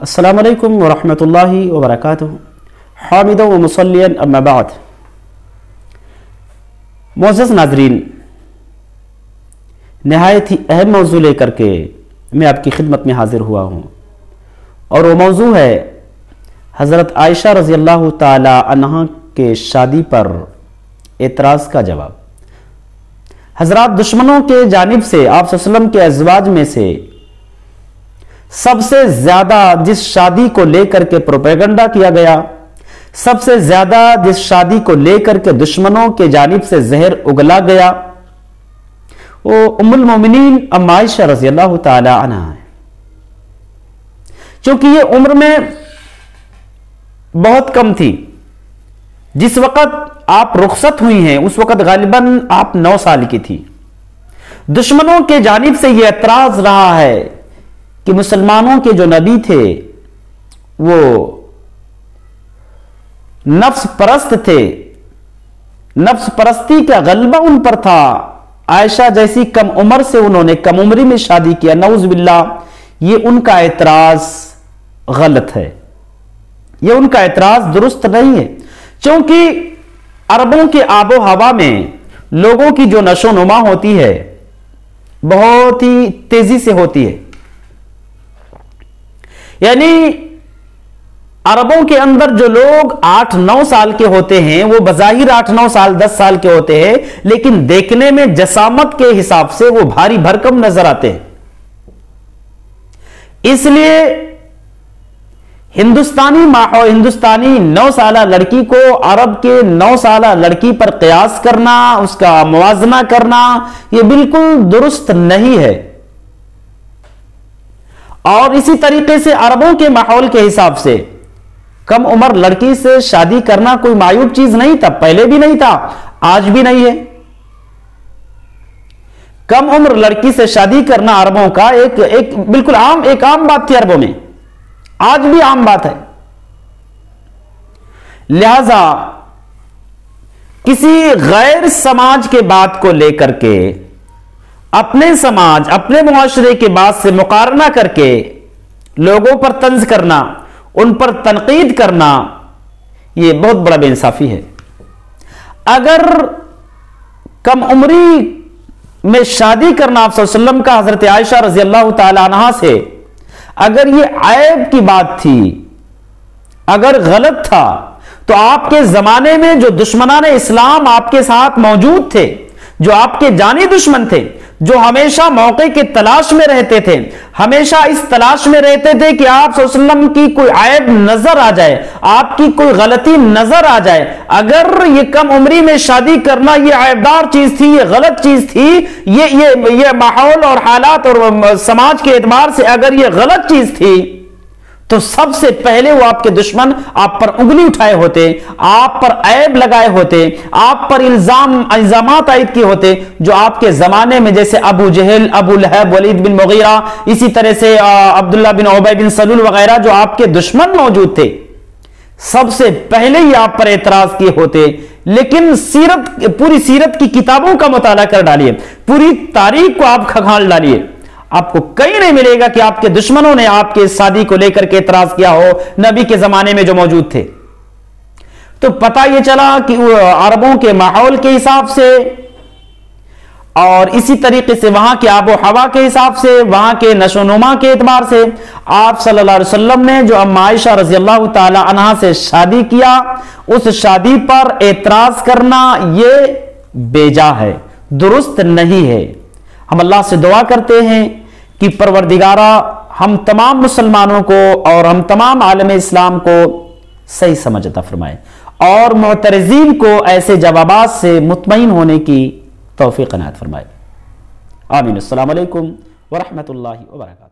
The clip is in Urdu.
السلام علیکم ورحمۃ اللہ وبرکاتہ۔ حامدہ و مصلیًا اما بعد۔ معزز ناظرین، نہایت ہی اہم موضوع لے کر کے میں آپ کی خدمت میں حاضر ہوا ہوں، اور وہ موضوع ہے حضرت عائشہ رضی اللہ تعالی عنہا کے شادی پر اعتراض کا جواب۔ حضرات، دشمنوں کے جانب سے آپ صلی اللہ علیہ وسلم کے ازواج میں سے سب سے زیادہ جس شادی کو لے کر کے پروپیگنڈا کیا گیا، سب سے زیادہ جس شادی کو لے کر کے دشمنوں کے جانب سے زہر اگلا گیا، وہ ام المومنین ام عائشہ رضی اللہ تعالی عنہا ہے۔ چونکہ یہ عمر میں بہت کم تھی، جس وقت آپ رخصت ہوئی ہیں اس وقت غالباً آپ 9 سال کی تھی۔ دشمنوں کے جانب سے یہ اعتراض رہا ہے کہ مسلمانوں کے جو نبی تھے وہ نفس پرست تھے، نفس پرستی کا غلبہ ان پر تھا، عائشہ جیسی کم عمر سے انہوں نے کم عمری میں شادی کیا، نعوذ باللہ۔ یہ ان کا اعتراض غلط ہے، یہ ان کا اعتراض درست نہیں ہے، چونکہ عربوں کے آب و ہوا میں لوگوں کی جو نشو و نما ہوتی ہے بہت ہی تیزی سے ہوتی ہے۔ یعنی عربوں کے اندر جو لوگ 8-9 سال کے ہوتے ہیں وہ بظاہر 8-9 سال 10 سال کے ہوتے ہیں، لیکن دیکھنے میں جسامت کے حساب سے وہ بھاری بھرکم نظر آتے ہیں۔ اس لیے ہندوستانی 9 سالہ لڑکی کو عرب کے 9 سالہ لڑکی پر قیاس کرنا، اس کا موازنہ کرنا، یہ بالکل درست نہیں ہے۔ اور اسی طریقے سے عربوں کے ماحول کے حساب سے کم عمر لڑکی سے شادی کرنا کوئی معیوب چیز نہیں تھا، پہلے بھی نہیں تھا، آج بھی نہیں ہے۔ کم عمر لڑکی سے شادی کرنا عربوں کا ایک بالکل عام بات تھی عربوں میں، آج بھی عام بات ہے۔ لہذا کسی غیر سماج کے بات کو لے کر کے اپنے سماج، اپنے معاشرے کے بات سے مقارنہ کر کے لوگوں پر طنز کرنا، ان پر تنقید کرنا، یہ بہت بڑا بے انصافی ہے۔ اگر کم عمری میں شادی کرنا آپ صلی اللہ علیہ وسلم کا حضرت عائشہ رضی اللہ تعالی عنہا سے اگر یہ عیب کی بات تھی، اگر غلط تھا، تو آپ کے زمانے میں جو دشمنان اسلام آپ کے ساتھ موجود تھے، جو آپ کے جانی دشمن تھے، جو ہمیشہ موقع کی تلاش میں رہتے تھے، ہمیشہ اس تلاش میں رہتے تھے کہ آپ صلی اللہ علیہ وسلم کی کوئی عیب نظر آ جائے، آپ کی کوئی غلطی نظر آ جائے، اگر یہ کم عمری میں شادی کرنا یہ عیبدار چیز تھی، یہ غلط چیز تھی، یہ ماحول اور حالات اور سماج کے اعتبار سے اگر یہ غلط چیز تھی، تو سب سے پہلے وہ آپ کے دشمن آپ پر انگلی اٹھائے ہوتے، آپ پر عیب لگائے ہوتے، آپ پر الزامات عائد کیے ہوتے، جو آپ کے زمانے میں جیسے ابو جہل، ابو لہب، ولید بن مغیرہ، اسی طرح سے عبداللہ بن عبی بن سلول وغیرہ جو آپ کے دشمن موجود تھے، سب سے پہلے ہی آپ پر اعتراض کیے ہوتے۔ لیکن پوری سیرت کی کتابوں کا مطالعہ کر ڈالیے، پوری تاریخ کو آپ کھنگال ڈالیے، آپ کو کہیں نہیں ملے گا کہ آپ کے دشمنوں نے آپ کے شادی کو لے کر کے اعتراض کیا ہو، نبی کے زمانے میں جو موجود تھے۔ تو پتہ یہ چلا کہ عربوں کے ماحول کے حساب سے اور اسی طریقے سے وہاں کے آب و ہوا کے حساب سے، وہاں کے نشو و نما کے اعتبار سے آپ صلی اللہ علیہ وسلم نے جو ام عائشہ رضی اللہ تعالی عنہا سے شادی کیا، اس شادی پر اعتراض کرنا یہ بیجا ہے، درست نہیں ہے۔ ہم اللہ سے دعا کرتے ہیں کہ پروردگارہ ہم تمام مسلمانوں کو اور ہم تمام عالم اسلام کو صحیح سمجھ عطا فرمائے، اور معترضین کو ایسے جوابات سے مطمئن ہونے کی توفیق عنایت فرمائے۔ آمین۔ السلام علیکم ورحمۃ اللہ وبرکاتہ۔